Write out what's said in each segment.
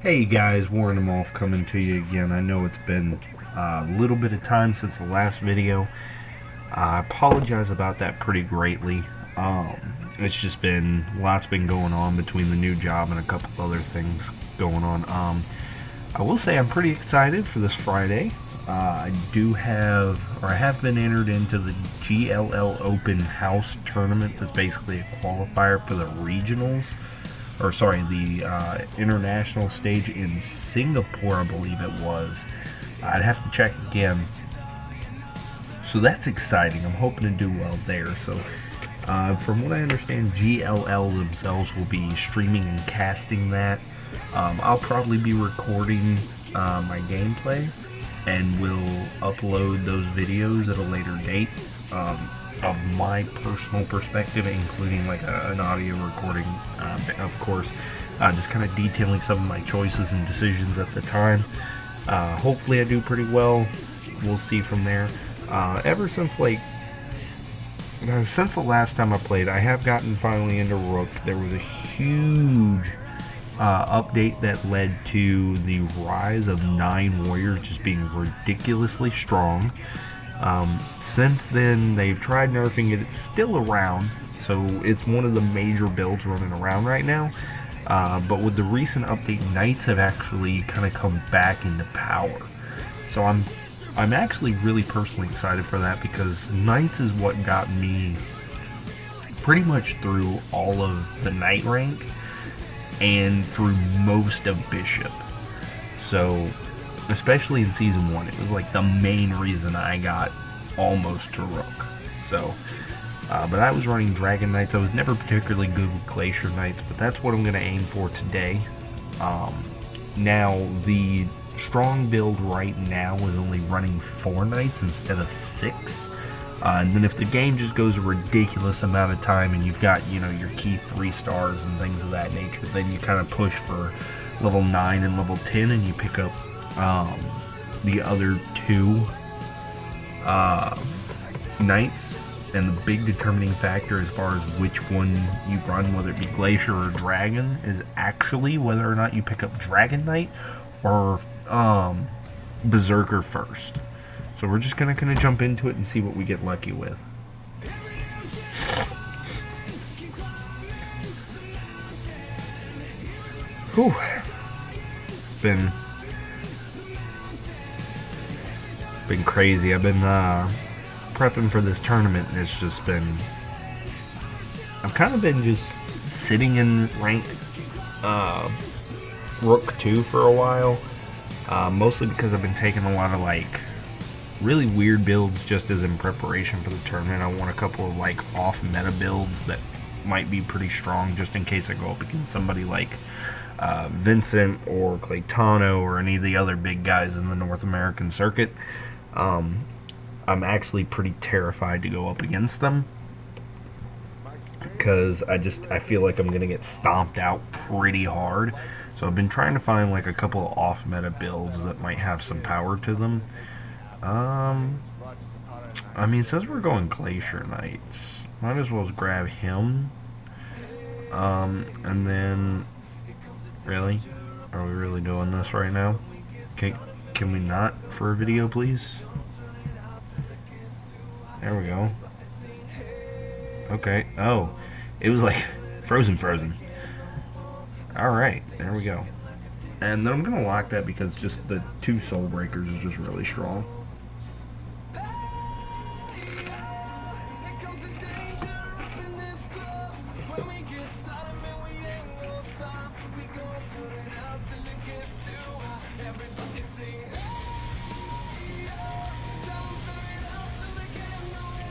Hey guys, Worra Gnimalf coming to you again. I know it's been a little bit of time since the last video. I apologize about that pretty greatly. It's just been, lots been going on between the new job and a couple other things going on. I will say I'm pretty excited for this Friday. I do have, or I have been entered into the GLL Open House Tournament. That's basically a qualifier for the regionals, or sorry, the international stage in Singapore, I believe it was. I'd have to check again. So that's exciting. I'm hoping to do well there. So from what I understand, GLL themselves will be streaming and casting that. I'll probably be recording my gameplay and will upload those videos at a later date of my personal perspective, including like an audio recording, of course, just kind of detailing some of my choices and decisions at the time. Hopefully I do pretty well. We'll see from there. Ever since since the last time I played, I have gotten finally into Rook. There was a huge update that led to the rise of 9 warriors just being ridiculously strong. Since then, they've tried nerfing it. It's still around, so it's one of the major builds running around right now. But with the recent update, Knights have actually kind of come back into power. So I'm actually really personally excited for that, because Knights is what got me pretty much through all of the Knight rank and through most of Bishop. So especially in Season 1, it was like the main reason I got almost to Rook. So, but I was running Dragon Knights. I was never particularly good with Glacier Knights, but that's what I'm going to aim for today. Now, the strong build right now is only running 4 Knights instead of 6. And then if the game just goes a ridiculous amount of time and you've got, you know, your key 3 stars and things of that nature, then you kind of push for level 9 and level 10 and you pick up the other 2 Knights. And the big determining factor as far as which one you run, whether it be Glacier or Dragon, is actually whether or not you pick up Dragon Knight or Berserker first. So we're just gonna kind of jump into it and see what we get lucky with. Whew. Been crazy. I've been prepping for this tournament, and it's just been, I've kind of been just sitting in ranked Rook 2 for a while, mostly because I've been taking a lot of like really weird builds just as in preparation for the tournament. I want a couple of like off meta builds that might be pretty strong, just in case I go up against somebody like Vincent or Claytano or any of the other big guys in the North American circuit. I'm actually pretty terrified to go up against them, because I feel like I'm gonna get stomped out pretty hard. So I've been trying to find like a couple of off meta builds that might have some power to them. I mean, it says we're going Glacier Knights. Might as well grab him. And then, really? Are we really doing this right now? Can we not for a video, please? There we go. Okay. Oh, it was like frozen. Alright, there we go. And then I'm gonna lock that because just the 2 Soul Breakers is just really strong.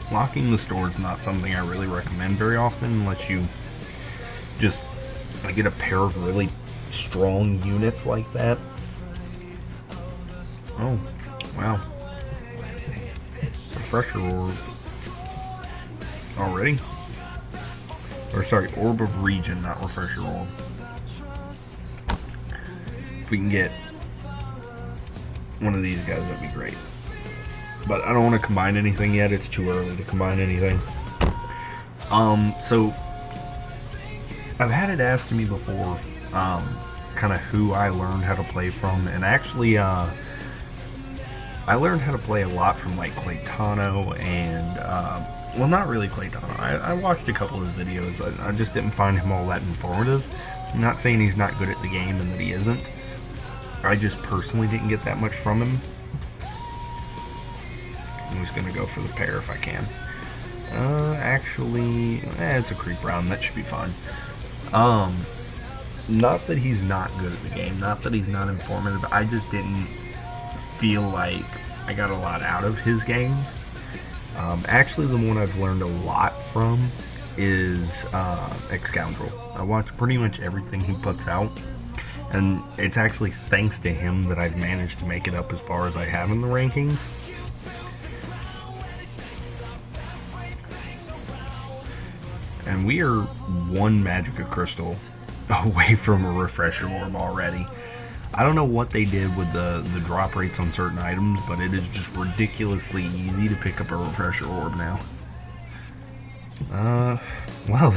Locking the store is not something I really recommend very often, unless you just get a pair of really strong units like that. Oh, wow. Refresher Orb. Already? Or sorry, Orb of Regen, not Refresher Orb. If we can get one of these guys, that'd be great. But I don't want to combine anything yet. It's too early to combine anything. So I've had it asked to me before, kind of who I learned how to play from, and actually I learned how to play a lot from like Claytano and well, not really Claytano. I watched a couple of his videos. I just didn't find him all that informative. I'm not saying he's not good at the game and that he isn't. I just personally didn't get that much from him. I'm just gonna go for the pair if I can. Actually, it's a creep round. That should be fine. Not that he's not good at the game. Not that he's not informative. I just didn't feel like I got a lot out of his games. Actually, the one I've learned a lot from is Ex-Scoundrel. I watch pretty much everything he puts out, and it's actually thanks to him that I've managed to make it up as far as I have in the rankings. And we are one Magica Crystal away from a Refresher Orb already. I don't know what they did with the drop rates on certain items, but it is just ridiculously easy to pick up a Refresher Orb now. Well,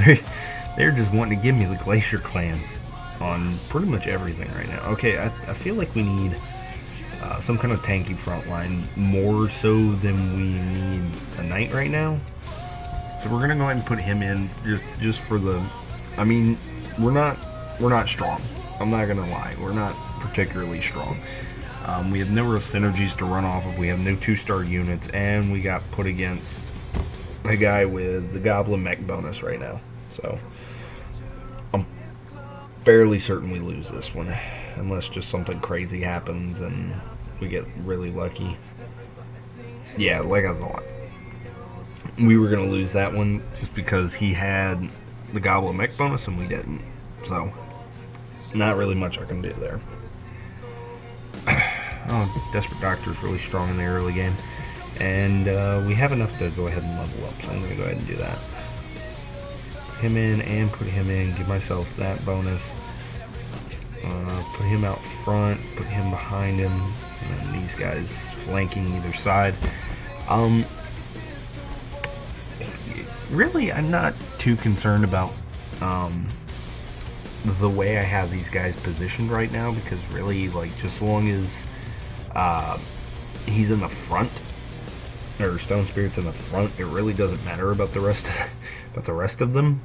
they're just wanting to give me the Glacier Clan on pretty much everything right now. Okay, I feel like we need some kind of tanky front line, more so than we need a Knight right now. So we're gonna go ahead and put him in just for the. I mean, we're not strong. I'm not gonna lie, we're not particularly strong. We have no real synergies to run off of. We have no 2-star units, and we got put against a guy with the Goblin Mech bonus right now. So I'm fairly certain we lose this one, unless just something crazy happens and we get really lucky. Yeah, like I thought. We were going to lose that one just because he had the Goblin Mech bonus and we didn't. So, not really much I can do there. Oh, Desperate Doctor is really strong in the early game. And we have enough to go ahead and level up, so I'm going to go ahead and do that. Put him in and put him in, give myself that bonus. Put him out front, put him behind him, and then these guys flanking either side. Really, I'm not too concerned about the way I have these guys positioned right now, because really, like, just as long as he's in the front, or Stone Spirit's in the front, it really doesn't matter about the rest of them.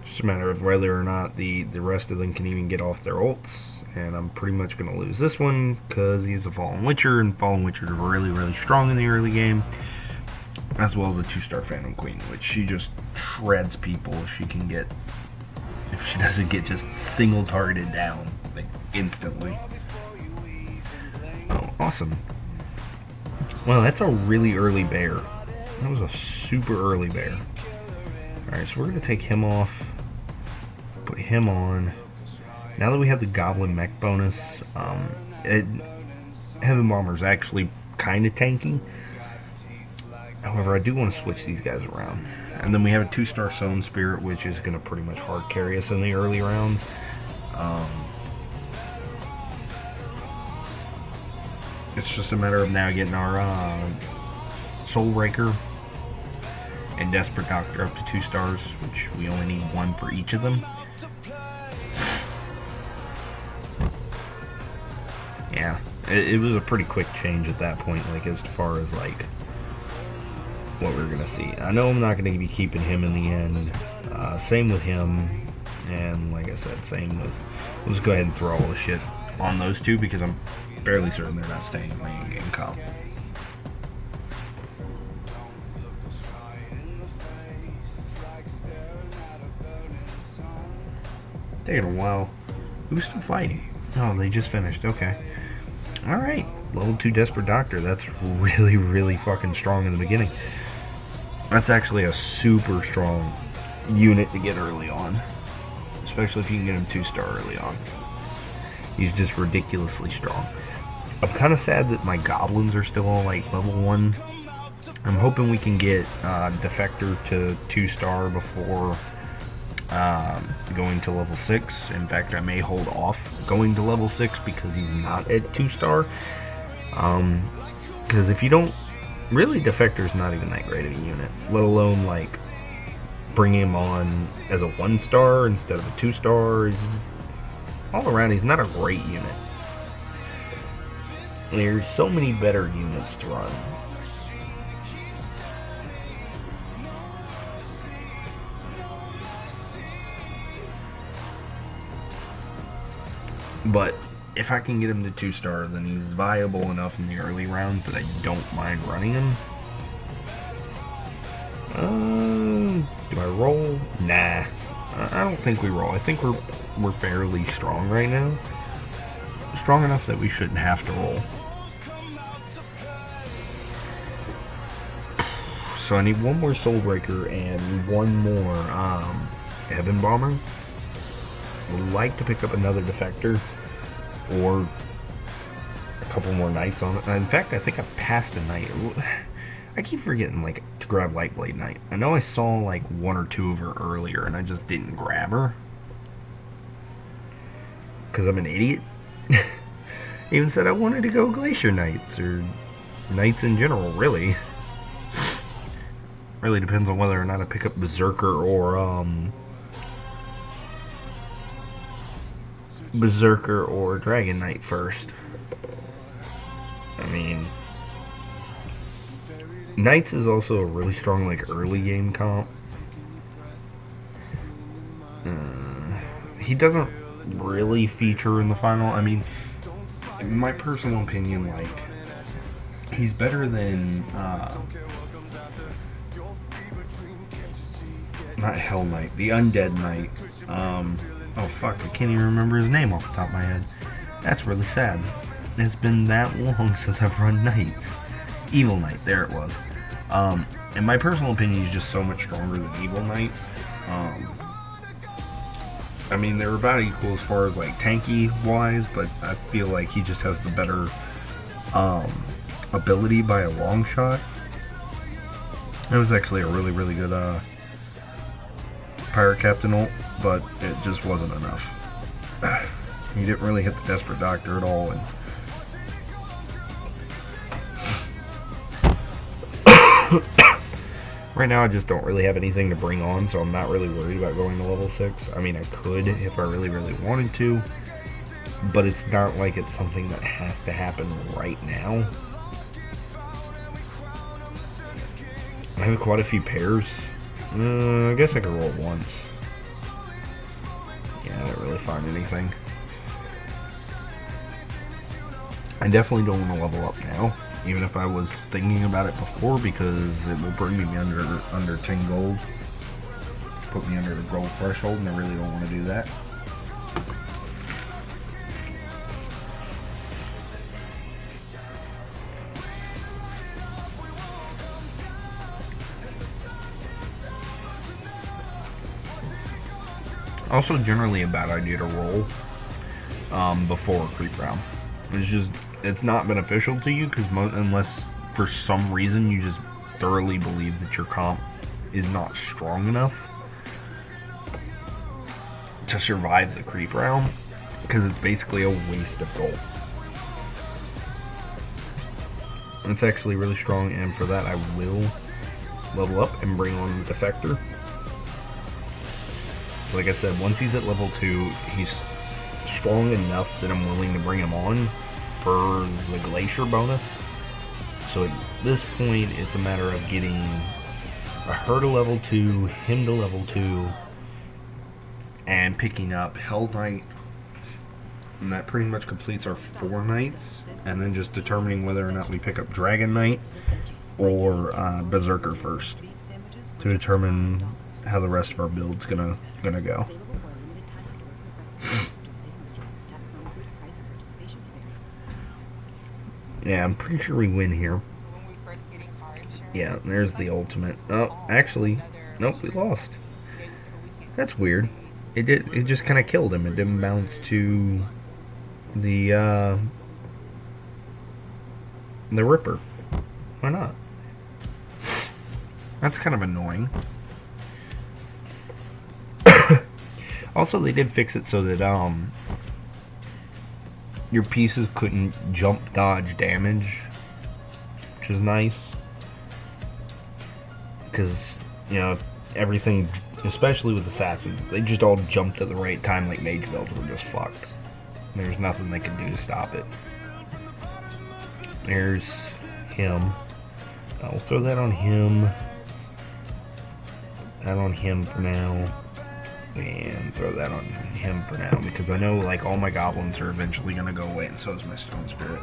Just a matter of whether or not the rest of them can even get off their ults. And I'm pretty much going to lose this one because he's a Fallen Witcher, and Fallen Witcher is really, really strong in the early game, as well as a 2-star Phantom Queen, which she just shreds people if she doesn't get just single targeted down, like, instantly. Oh, awesome. Well, that's a really early bear. That was a super early bear. Alright, so we're going to take him off, put him on. Now that we have the Goblin Mech bonus, Heaven Bomber is actually kind of tanky. However, I do want to switch these guys around. And then we have a 2-star Stone Spirit, which is going to pretty much hard carry us in the early rounds. It's just a matter of now getting our Soul Breaker and Desperate Doctor up to 2 stars, which we only need 1 for each of them. Yeah, it was a pretty quick change at that point, like, as far as, like, what we're gonna see. I know I'm not gonna be keeping him in the end. Same with him, and like I said, same with. Let's go ahead and throw all the shit on those two because I'm fairly certain they're not staying in my in-game comp. Taking a while. Who's still fighting? Oh, they just finished. Okay. Alright. Level 2 Desperate Doctor. That's really, really fucking strong in the beginning. That's actually a super strong unit to get early on. Especially if you can get him 2-star early on. He's just ridiculously strong. I'm kind of sad that my goblins are still on, like, level 1. I'm hoping we can get Defector to 2-star before going to level 6. In fact, I may hold off going to level 6 because he's not at 2-star. Because if you don't... Really, Defector's not even that great of a unit. Let alone, like, bringing him on as a 1-star instead of a 2-star. All around, he's not a great unit. There's so many better units to run. But if I can get him to 2-star, then he's viable enough in the early rounds that I don't mind running him. Do I roll? Nah. I don't think we roll. I think we're fairly strong right now. Strong enough that we shouldn't have to roll. So I need one more Soulbreaker and one more Heaven Bomber. Would like to pick up another Defector or a couple more Knights on it. In fact, I think I passed a Knight. I keep forgetting like to grab Lightblade Knight. I know I saw like one or two of her earlier and I just didn't grab her because I'm an idiot. Even said I wanted to go Glacier Knights or Knights in general, really. Really depends on whether or not I pick up Berserker or Dragon Knight first. I mean, Knights is also a really strong like early game comp. He doesn't really feature in the final. I mean, in my personal opinion, like, he's better than not Hell Knight, the Undead Knight. Oh fuck, I can't even remember his name off the top of my head. That's really sad. It's been that long since I've run Knights. Evil Knight, there it was. In my personal opinion, he's just so much stronger than Evil Knight. I mean, they're about equal as far as like tanky wise, but I feel like he just has the better ability by a long shot. It was actually a really, really good Pirate Captain ult, but it just wasn't enough. He didn't really hit the Desperate Doctor at all, and right now I just don't really have anything to bring on, so I'm not really worried about going to level 6. I mean, I could if I really, really wanted to, but it's not like it's something that has to happen right now. I have quite a few pairs. I guess I could roll once. Yeah, I didn't really find anything. I definitely don't want to level up now, even if I was thinking about it before, because it will bring me under 10 gold. Put me under the gold threshold, and I really don't want to do that. Also, generally a bad idea to roll before a creep round. It's not beneficial to you, because unless for some reason you just thoroughly believe that your comp is not strong enough to survive the creep round, because it's basically a waste of gold. It's actually really strong, and for that I will level up and bring on the Defector. Like I said, once he's at level 2, he's strong enough that I'm willing to bring him on for the Glacier bonus. So at this point, it's a matter of getting her to level 2, him to level 2, and picking up Hell Knight. And that pretty much completes our 4 Knights. And then just determining whether or not we pick up Dragon Knight or Berserker first, to determine how the rest of our build's gonna go. Yeah, I'm pretty sure we win here. Yeah, there's the ultimate. Oh, actually, nope, we lost. That's weird. It just kind of killed him. It didn't bounce to the Ripper. Why not? That's kind of annoying. Also, they did fix it so that your pieces couldn't jump dodge damage, which is nice. Because, you know, everything, especially with assassins, they just all jumped at the right time like mage builds were just fucked. There's nothing they can do to stop it. There's him. I'll throw that on him. That on him for now. And throw that on him for now, because I know like all my goblins are eventually going to go away, and so is my stone spirit.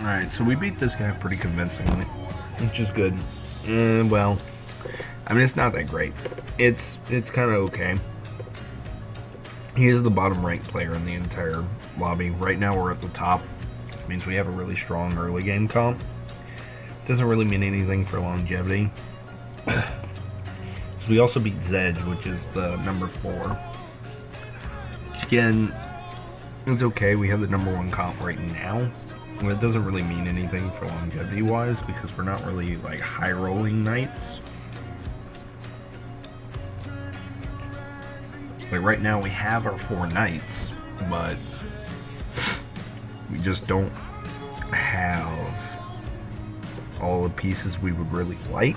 Alright, so we beat this guy pretty convincingly, which is good. Well, I mean, it's not that great. It's kind of okay. He is the bottom ranked player in the entire lobby. Right now we're at the top, which means we have a really strong early game comp. Doesn't really mean anything for longevity. So we also beat Zedge, which is the number 4. Which again, it's okay. We have the number 1 comp right now. Well, it doesn't really mean anything for longevity wise, because we're not really like high rolling knights. Like right now we have our 4 knights, but we just don't have all the pieces we would really like.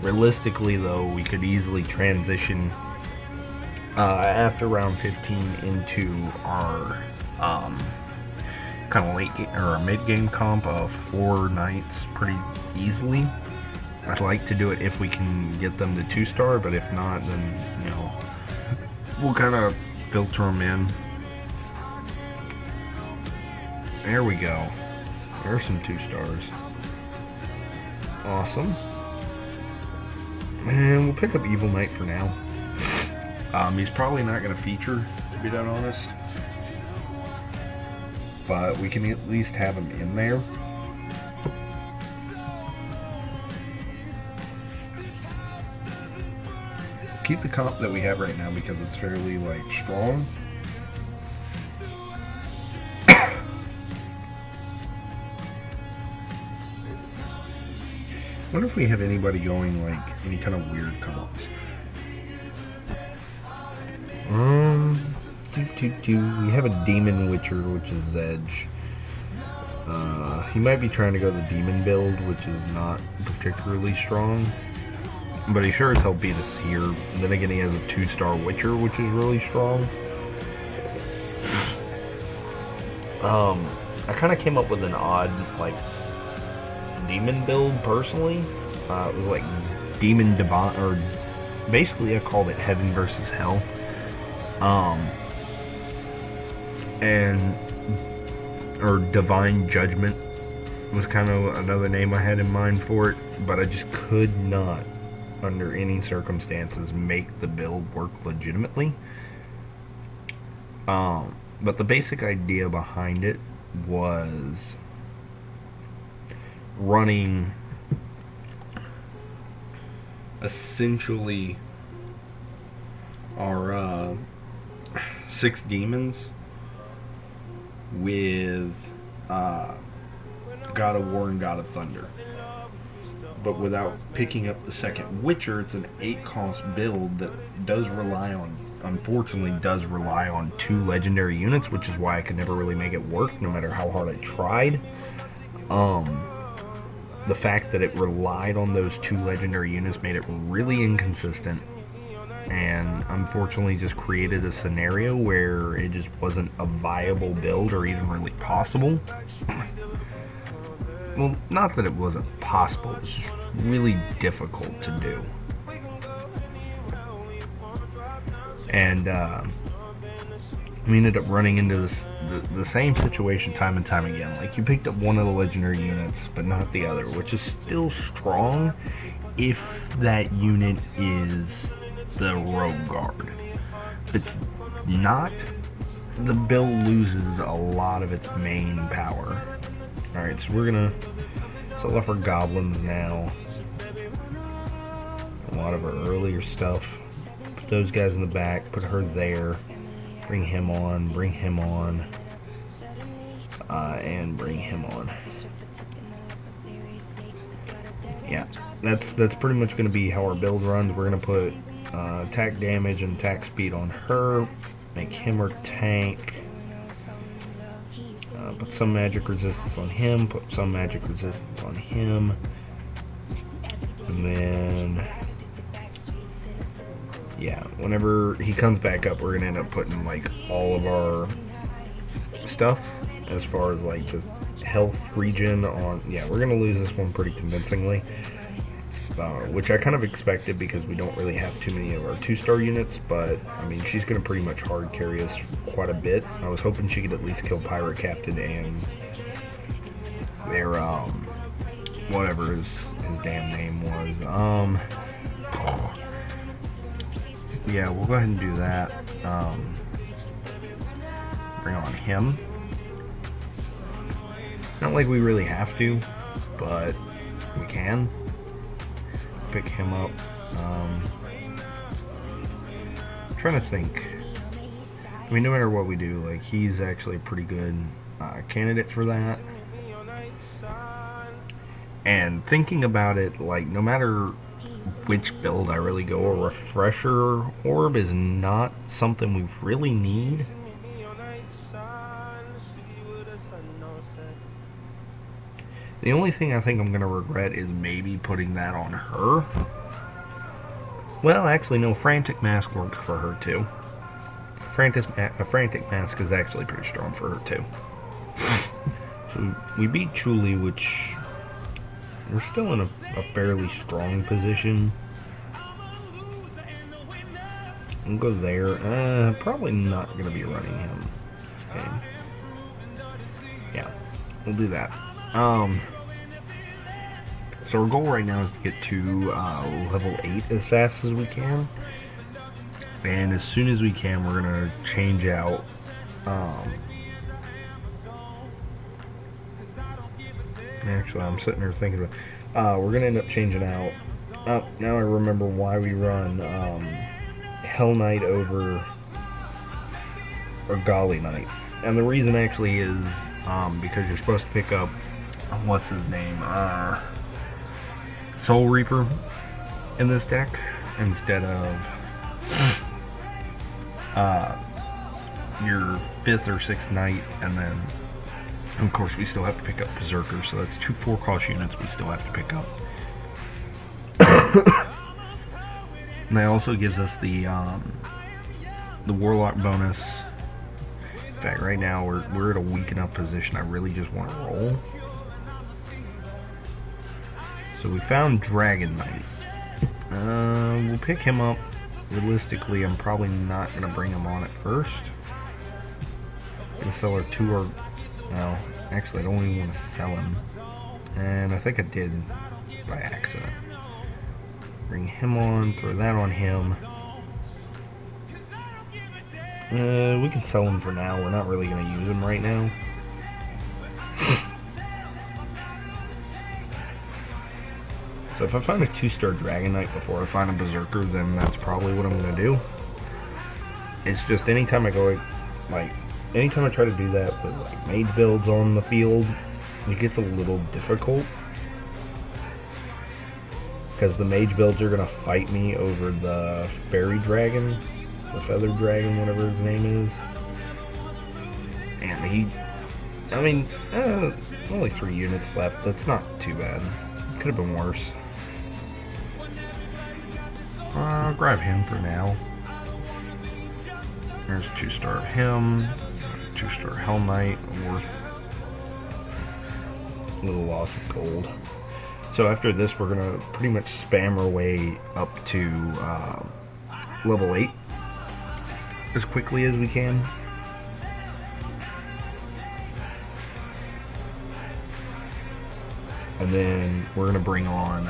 Realistically though, we could easily transition after round 15 into our kind of late or mid-game comp of 4 knights pretty easily. I'd like to do it if we can get them to 2-star, but if not, then you know, we'll kind of filter them in. There we go. There's some 2-stars. Awesome. And we'll pick up Evil Knight for now. He's probably not going to feature, to be that honest. But we can at least have him in there. Keep the comp that we have right now because it's fairly like strong. I wonder if we have anybody going like any kind of weird comps. We have a Demon Witcher, which is Zedge. He might be trying to go the Demon build, which is not particularly strong. But he sure as hell beat us here. And then again, he has a 2-star Witcher, which is really strong. I kind of came up with an odd, like, demon build personally. It was like Demon Divine, or basically I called it Heaven versus Hell. Or Divine Judgment was kind of another name I had in mind for it, but I just could not, under any circumstances, make the build work legitimately. But the basic idea behind it was running essentially our 6 demons with God of War and God of Thunder. But without picking up the second Witcher, it's an 8-cost build that does rely on, unfortunately, does rely on 2 legendary units, which is why I could never really make it work, no matter how hard I tried. The fact that it relied on those 2 legendary units made it really inconsistent, and unfortunately just created a scenario where it just wasn't a viable build or even really possible. Well, not that it wasn't possible, it was just really difficult to do. And we ended up running into the same situation time and time again. Like, you picked up one of the legendary units, but not the other, which is still strong if that unit is the Rogue Guard. it's not, the build loses a lot of its main power. Alright, so we're gonna sell off our goblins now. A lot of our earlier stuff. Put those guys in the back, put her there. Bring him on, and bring him on. Yeah, that's pretty much going to be how our build runs. We're going to put attack damage and attack speed on her, make him our tank, put some magic resistance on him, put some magic resistance on him, and then, yeah, whenever he comes back up, we're going to end up putting, like, all of our stuff, as far as, like, the health regen on. Yeah, we're going to lose this one pretty convincingly, which I kind of expected because we don't really have too many of our 2-star units, but, I mean, she's going to pretty much hard carry us quite a bit. I was hoping she could at least kill Pirate Captain and their, whatever his damn name was. Yeah, we'll go ahead and do that. Bring on him. Not like we really have to, but we can. Pick him up. Trying to think. I mean, no matter what we do, like, he's actually a pretty good candidate for that. And thinking about it, like, no matter which build I really go, a refresher orb is not something we really need. The only thing I think I'm going to regret is maybe putting that on her. Well, actually, no, Frantic Mask worked for her, too. Frantic Mask is actually pretty strong for her, too. So we beat Chuli, which we're still in a fairly strong position. We'll go there. Probably not going to be running him. Okay. Yeah, we'll do that. So our goal right now is to get to level 8 as fast as we can, and as soon as we can we're gonna change out actually I'm sitting there thinking about we're gonna end up changing out now I remember why we run Hell Knight over a Golly Knight, and the reason actually is because you're supposed to pick up, what's his name, Soul Reaper in this deck instead of your 5th or 6th Knight, and then of course we still have to pick up Berserker, so that's 2 4-cost units we still have to pick up. And that also gives us the Warlock bonus. In fact, right now we're at a weak enough position. I really just want to roll. So we found Dragon Knight. We'll pick him up. Realistically, I'm probably not going to bring him on at first. I'm going to sell our 2 or... No, actually I don't even want to sell him. And I think I did by accident. Bring him on, throw that on him. We can sell him for now. We're not really going to use him right now. So if I find a 2-star Dragon Knight before I find a Berserker, then that's probably what I'm going to do. It's just anytime I go, like, anytime I try to do that with, like, mage builds on the field, it gets a little difficult. Because the mage builds are going to fight me over the Fairy Dragon, the Feathered Dragon, whatever his name is. And I mean, only 3 units left. That's not too bad. Could have been worse. I'll grab him for now. There's a 2-star of him. 2-star Hell Knight. Worth a little loss of gold. So after this, we're going to pretty much spam our way up to level 8 as quickly as we can. And then we're going to bring on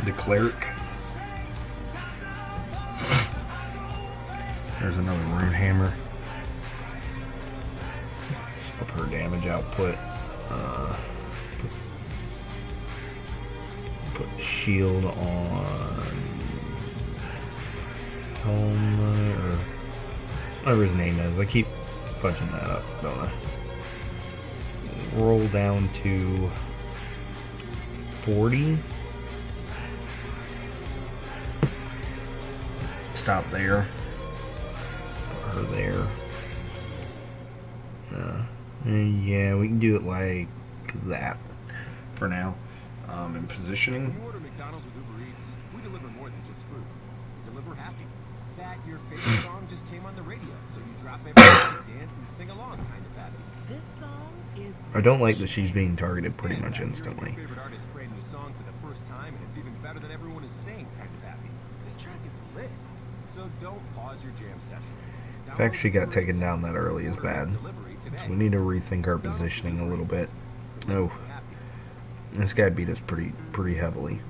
the Cleric. There's another rune hammer. Up her damage output. Put shield on Homer, or whatever his name is. I keep fudging that up, don't I? Roll down to 40. Stop there. Put her there. Yeah, we can do it like that for now. And positioning. When you order McDonald's with Uber Eats, we deliver more than just food. We deliver happy. That your favorite song just came on the radio, so you drop everything to dance and sing along, kind of happy. This song is. I don't like that she's being targeted pretty much instantly. Your favorite artist brand new song for the first time, and it's even better than everyone is saying, kind of happy. This track is lit, so don't pause your jam session. The fact she got taken down that early is bad. So we need to rethink our positioning a little bit. Oh, this guy beat us pretty heavily.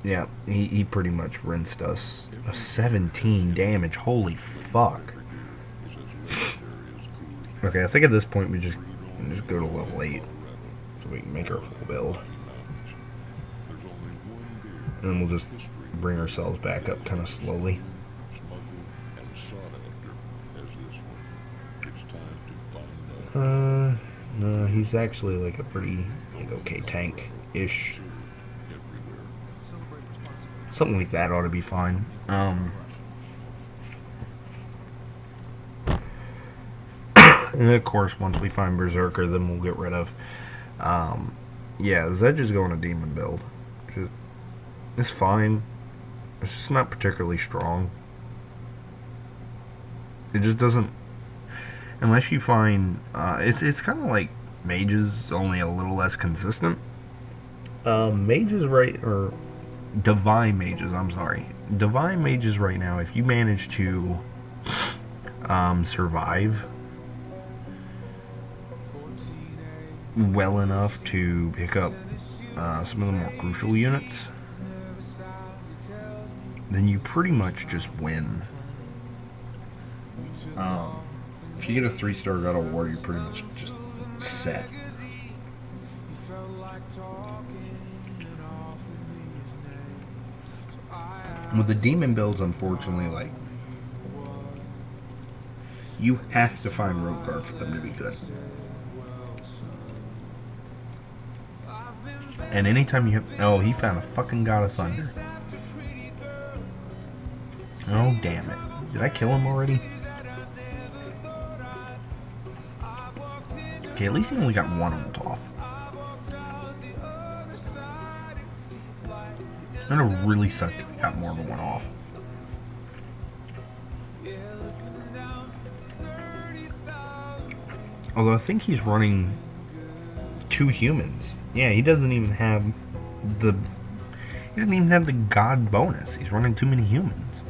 Yeah, he pretty much rinsed us. 17 damage. Holy fuck. Okay, I think at this point we just go to level 8 so we can make our full build. And then we'll just bring ourselves back up kind of slowly. No, he's actually like a pretty okay tank-ish. Something like that ought to be fine. And then of course, once we find Berserker, then we'll get rid of. Yeah, Zedge is going to demon build. It's fine. It's just not particularly strong. It just doesn't. Unless you find, it's kind of like mages, only a little less consistent. Mages or divine mages. I'm sorry, divine mages right now. If you manage to survive well enough to pick up some of the more crucial units, then you pretty much just win. If you get a 3-star God of War, you're pretty much just set. With the demon builds, unfortunately, like, you have to find rope guard for them to be good. And anytime you have... Oh, he found a fucking God of Thunder. Oh, damn it. Did I kill him already? Okay, at least he only got one ult off. It's gonna really suck if we got more than one off. Although I think he's running 2 humans. Yeah, he doesn't even have the... He doesn't even have the god bonus. He's running too many humans.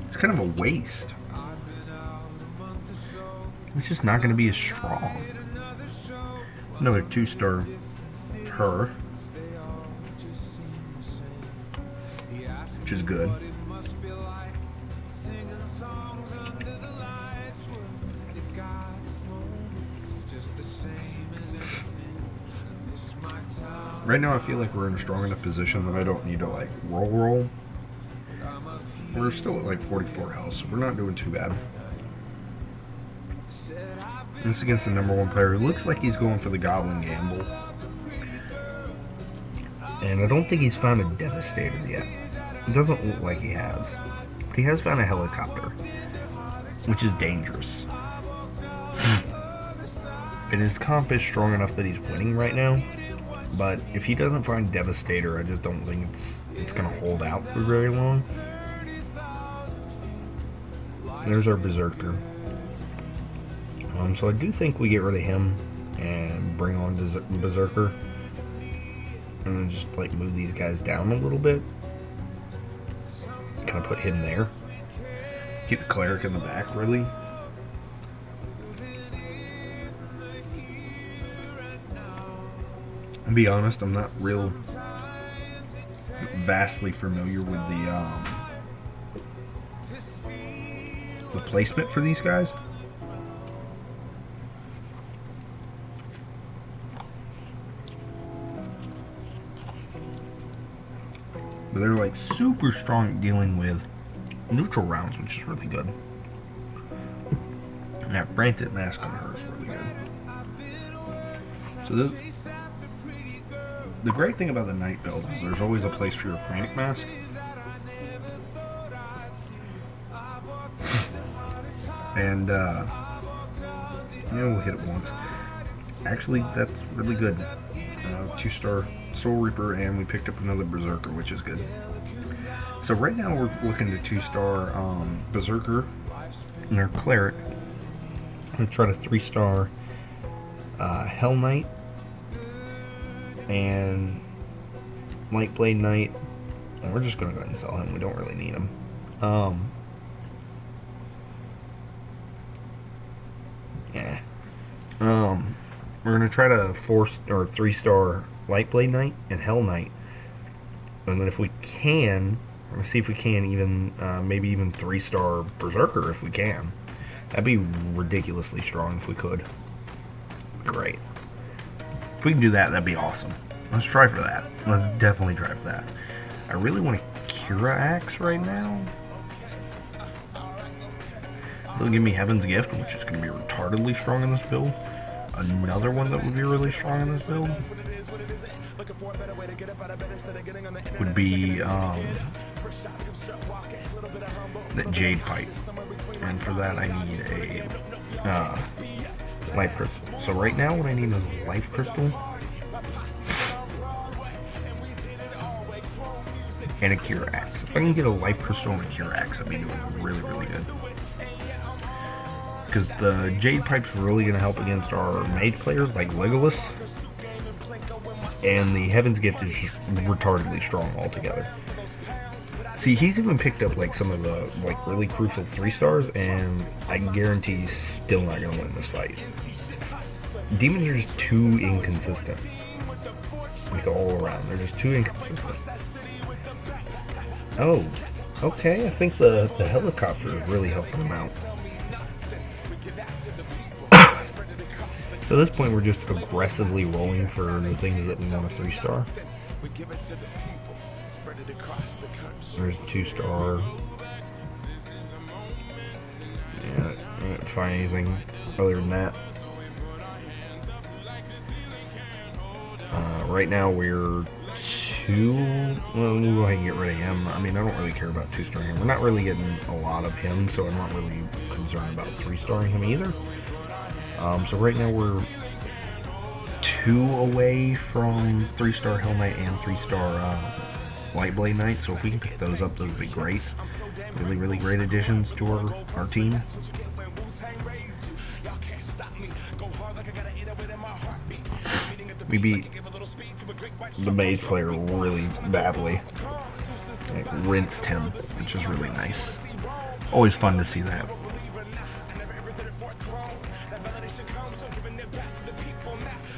It's kind of a waste. It's just not going to be as strong. Another 2-star her, which is good. Right now I feel like we're in a strong enough position that I don't need to like roll. We're still at like 44 health, so we're not doing too bad. This is against the #1 player. It looks like he's going for the Goblin Gamble. And I don't think he's found a Devastator yet. It doesn't look like he has. But he has found a Helicopter, which is dangerous. And his comp is strong enough that he's winning right now. But if he doesn't find Devastator, I just don't think it's going to hold out for very long. There's our Berserker. So I do think we get rid of him and bring on Berserker. And then just like move these guys down a little bit. Kind of put him there. Keep the Cleric in the back, really. And be honest, I'm not real vastly familiar with the placement for these guys. But they're like super strong at dealing with neutral rounds, which is really good. And that Frantic Mask on her is really good. So the great thing about the Knight build is there's always a place for your Frantic Mask. And we'll hit it once. Actually, that's really good. 2-star Soul Reaper, and we picked up another Berserker, which is good. So right now we're looking to 2-star Berserker and our Cleric. I'm going to try to 3-star Hell Knight and Lightblade Knight. And we're just going to go ahead and sell him. We don't really need him. We're going to try to 3-star Lightblade Knight and Hell Knight. And then if we can, we're going to see if we can even, maybe even 3-star Berserker if we can. That'd be ridiculously strong if we could. Great. If we can do that, that'd be awesome. Let's try for that. Let's definitely try for that. I really want a Kira Axe right now. It'll give me Heaven's Gift, which is going to be retardedly strong in this build. Another one that would be really strong in this build would be the Jade Pipe. And for that I need a Life Crystal. So right now what I need is a Life Crystal and a Cure Axe. If I can get a Life Crystal and a Cure Axe, I'd be doing really, really good. Because the Jade Pipe's really going to help against our mage players like Legolas. And the Heaven's Gift is just retardedly strong altogether. See, he's even picked up like some of the like really crucial 3-stars, and I guarantee he's still not going to win this fight. Demons are just too inconsistent. Like all around, they're just too inconsistent. Oh, okay, I think the helicopter is really helping him out. So at this point we're just aggressively rolling for the things that we want a 3-star. There's a 2-star. Yeah, I didn't find anything other than that. Right now we're 2. Well, we'll go ahead and get rid of him. I mean, I don't really care about 2-starring him. We're not really getting a lot of him, so I'm not really concerned about 3-starring him either. So right now we're 2 away from 3-star Hell Knight and 3-star Lightblade Knight. So if we can pick those up, those would be great. Really, really great additions to our team. We beat the mage player really badly. Like, rinsed him, which is really nice. Always fun to see that.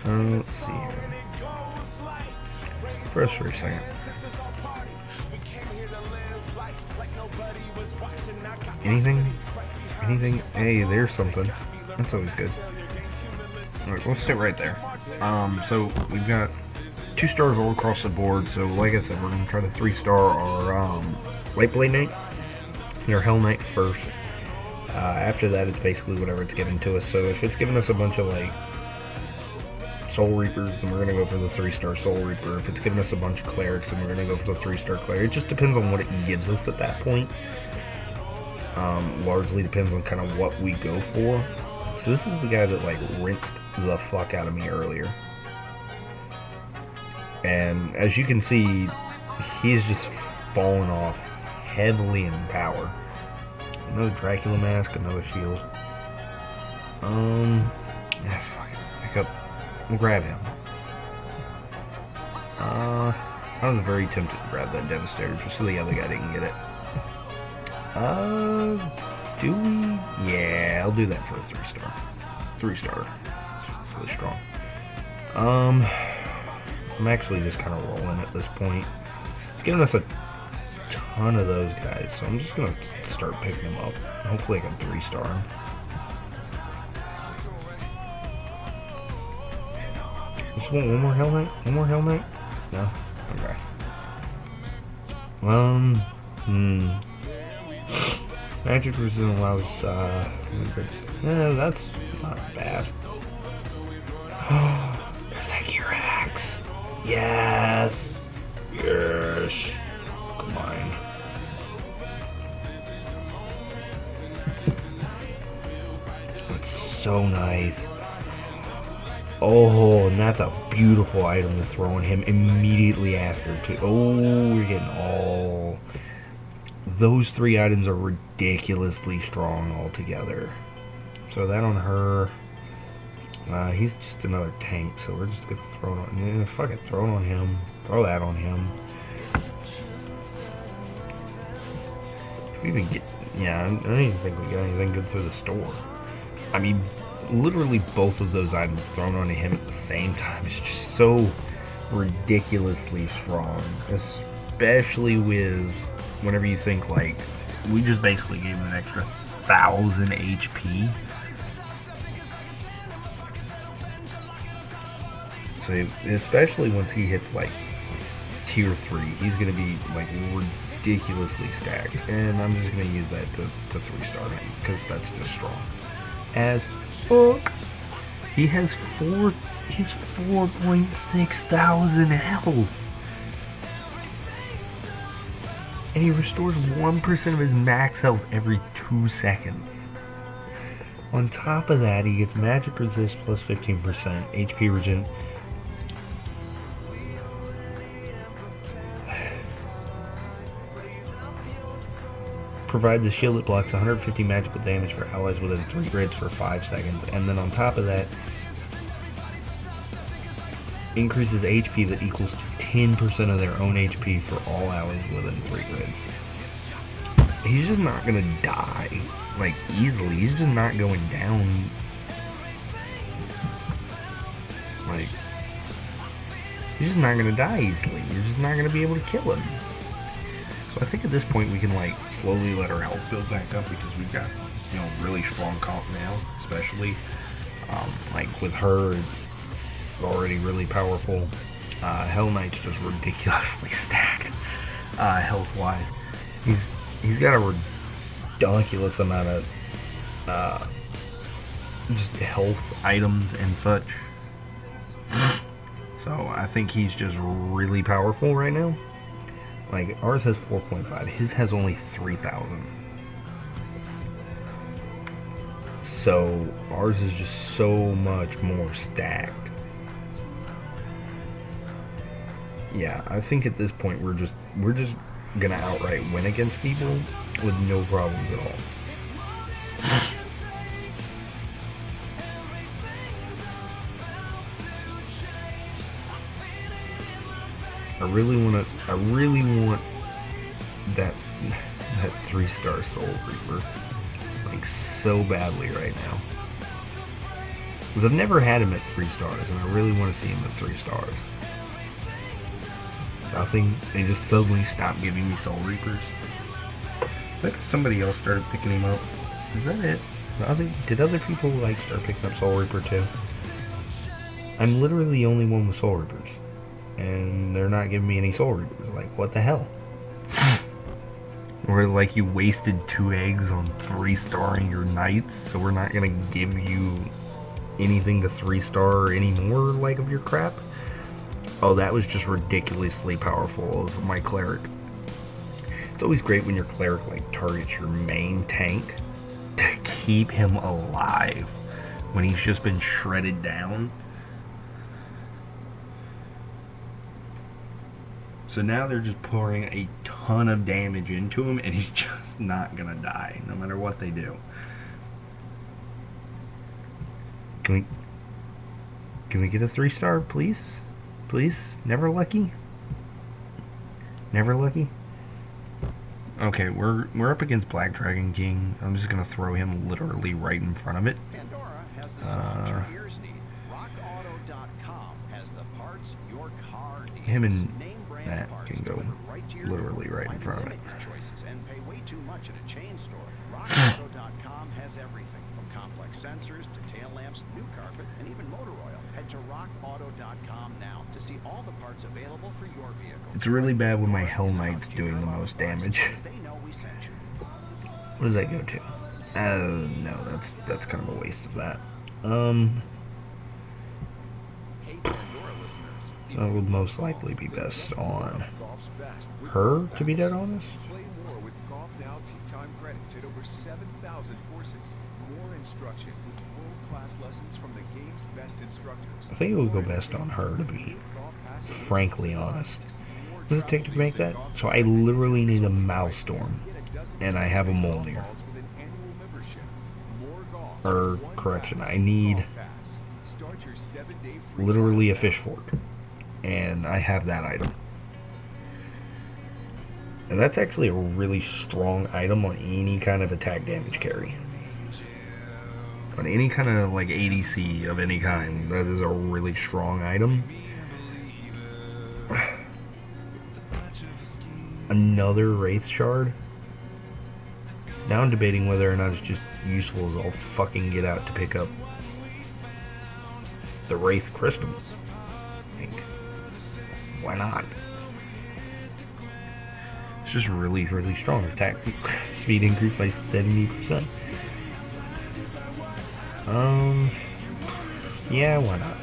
Let's see here. Press for a second. Anything? Anything? Hey, there's something. That's always good. Alright, we'll stay right there. So we've got 2 stars all across the board. So like I said, we're gonna try to 3-star our Lightblade Knight and our Hell Knight first. After that, it's basically whatever it's giving to us. So if it's giving us a bunch of like Soul Reapers, then we're gonna go for the 3-star Soul Reaper. If it's giving us a bunch of Clerics, then we're gonna go for the 3-star Cleric. It just depends on what it gives us at that point. Largely depends on kind of what we go for. So this is the guy that like rinsed the fuck out of me earlier. And as you can see, he's just fallen off heavily in power. Another Dracula mask, another shield. Fuck it. Pick up. We'll grab him. I was very tempted to grab that Devastator just so the other guy didn't get it. Do we? Yeah, I'll do that for a 3-star. 3-star. It's really strong. I'm actually just kind of rolling at this point. It's giving us a ton of those guys, so I'm just gonna start picking them up. Hopefully I can 3-star them. Just want one more Hell Knight? One more Hell Knight? No? Okay. Magic resistance allows, yeah, that's not bad. There's that gear axe. Yes! Yes! Come on. It's so nice. Oh, and that's a beautiful item to throw on him immediately after, too. Oh, you're getting all... Those 3 items are ridiculously strong altogether. So that on her... he's just another tank, so we're just gonna throw it on... Yeah, fuck it, throw it on him. Throw that on him. We even get... Yeah, I don't even think we got anything good through the store. I mean, literally both of those items thrown onto him at the same time is just so ridiculously strong. Especially with whenever you think, like, we just basically gave him an extra 1,000 HP. So, especially once he hits, like, tier 3, he's going to be, like, ridiculously stacked. And I'm just going to use that to 3-star him, because that's just strong as fuck. He has 4.6 thousand health. And he restores 1% of his max health every 2 seconds. On top of that, he gets magic resist plus 15%, HP regen. Provides a shield that blocks 150 magical damage for allies within 3 grids for 5 seconds. And then on top of that, increases HP that equals to 10% of their own HP for all allies within 3 grids. He's just not gonna die, like, easily. He's just not going down. Like, he's just not gonna die easily. You're just not gonna be able to kill him. So I think at this point we can, like, slowly let our health build back up, because we've got, you know, really strong comp now, especially. Like, with her already really powerful. Hell Knight's just ridiculously stacked, health-wise. He's got a ridiculous amount of just health items and such. So I think he's just really powerful right now. Like, ours has 4.5. His has only 3,000. So ours is just so much more stacked. Yeah, I think at this point we're just gonna outright win against people with no problems at all. I really want that 3-star Soul Reaper, like, so badly right now. Because I've never had him at 3 stars, and I really want to see him at 3 stars. Nothing. They just suddenly stopped giving me Soul Reapers. I think somebody else started picking him up. Is that it? Did other people, like, start picking up Soul Reaper too? I'm literally the only one with Soul Reapers. And they're not giving me any Soul Reapers. Like, what the hell? Or, like, you wasted 2 eggs on 3-starring your knights, so we're not gonna give you anything to 3-star anymore, like, of your crap? Oh, that was just ridiculously powerful of my cleric. It's always great when your cleric, like, targets your main tank to keep him alive when he's just been shredded down. So now they're just pouring a ton of damage into him, and he's just not gonna die, no matter what they do. Can we get a 3-star, please? Please? Never lucky? Never lucky? Okay, we're up against Black Dragon King. I'm just gonna throw him literally right in front of it. Pandora has the songs your ears need. RockAuto.com has the parts your car needs. Him and Name brand That can go literally right in front of it. Your choices and pay way too much at a chain store. RockAuto.com has everything from complex sensors to tail lamps, new carpet, and even motor oil. Head to RockAuto.com now to see all the parts available for your vehicle. It's really bad when my Hell Knight's doing the most damage. They know we sent you. What does that go to? Oh no, that's kind of a waste of that. Hey, Pandora listeners. That would most likely be best on Golf's best. With her, Golf to be Pass. dead honest. Play more with Golf Now Tee Time credits. Hit over 7,000 courses. More instruction with world-class lessons from the game's best instructors. I think it would go best on her, to be frankly honest. What does it take to make that? So I literally need a Maelstrom, and I have a Molnir. Or, correction, I need literally a fish fork, and I have that item. And that's actually a really strong item on any kind of attack damage carry. On any kind of like ADC of any kind, that is a really strong item. Another Wraith Shard. Now I'm debating whether or not it's just useful as I'll fucking get out to pick up the Wraith Crystal. I think. Why not? It's just really, really strong. Attack speed increased by 70%. Yeah, why not?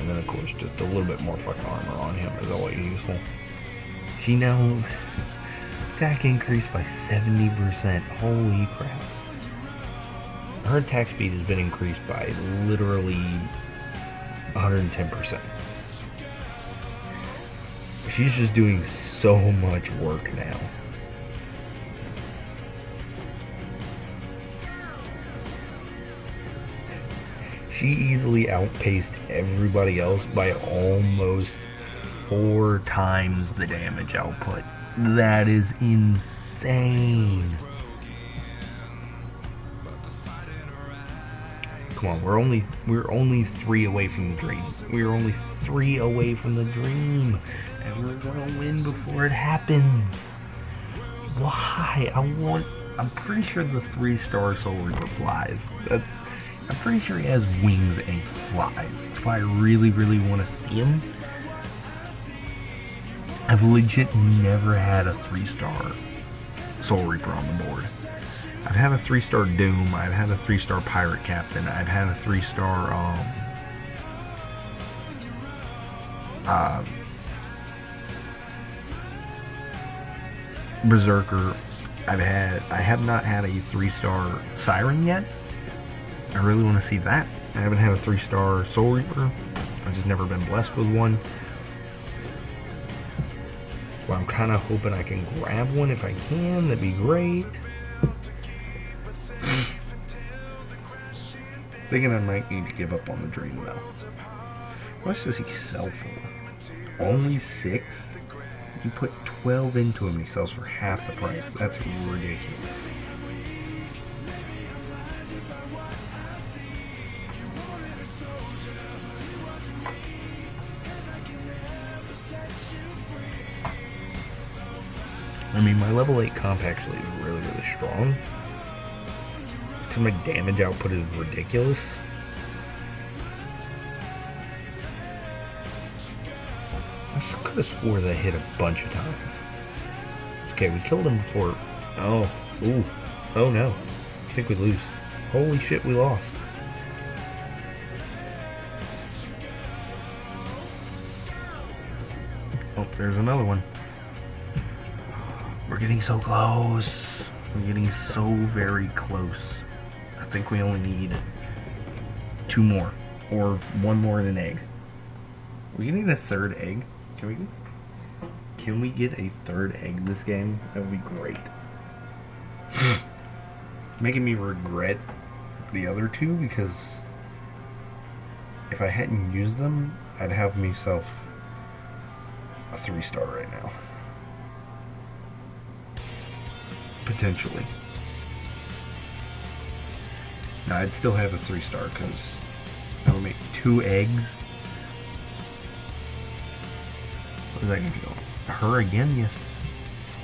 And then of course just a little bit more fucking armor on him is always useful. She now attack increased by 70%. Holy crap. Her attack speed has been increased by literally 110%. She's just doing so much work now. She easily outpaced everybody else by almost 4 times the damage output. That is insane. Come on, we're only 3 away from the dream. We're only 3 away from the dream. And we're gonna win before it happens. Why? I'm pretty sure the 3-star Soul Reaper flies. I'm pretty sure he has wings and he flies. That's why I really, really want to see him. I've legit never had a 3-star Soul Reaper on the board. I've had a 3-star Doom, I've had a 3-star Pirate Captain, I've had a 3-star, Berserker. I have not had a 3-star Siren yet. I really want to see that. I haven't had a 3-star Soul Reaper. I've just never been blessed with one. So I'm kind of hoping I can grab one if I can. That'd be great. Thinking I might need to give up on the dream though. How much does he sell for? Only 6? You put 12 into him, he sells for half the price. That's ridiculous. I mean, my level 8 comp actually is really, really strong. So my damage output is ridiculous. I could have swore that hit a bunch of times. Okay, we killed him before. Oh, ooh. Oh no. I think we lose. Holy shit, we lost. Oh, there's another one. We're getting so close. We're getting so very close. I think we only need 2 more. Or 1 more in an egg. We need a 3rd egg. Can we get a 3rd egg this game? That would be great. Making me regret the other 2 because if I hadn't used them, I'd have myself a 3-star right now. Potentially. No, I'd still have a 3-star because that would make 2 eggs. Is that gonna go? Her again? Yes.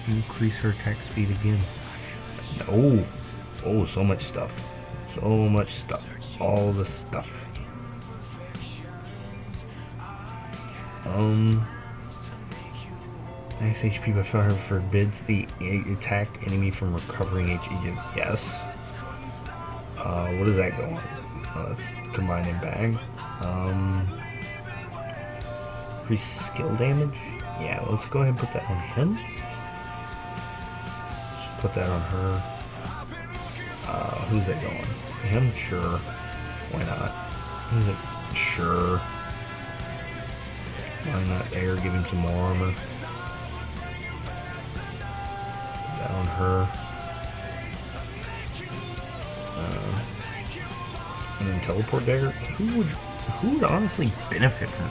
Increase her attack speed again. Oh, oh, so much stuff. So much stuff. All the stuff. Max HP by fire forbids the attacked enemy from recovering HP. Yes. What does that go on? Let's combine it back. Increase skill damage? Yeah, let's go ahead and put that on him. Just put that on her. Who's that going? Him? Sure. Why not? Who's it? Sure. Why not air? Give him some more armor. That on her. And then teleport dagger. Who would honestly benefit from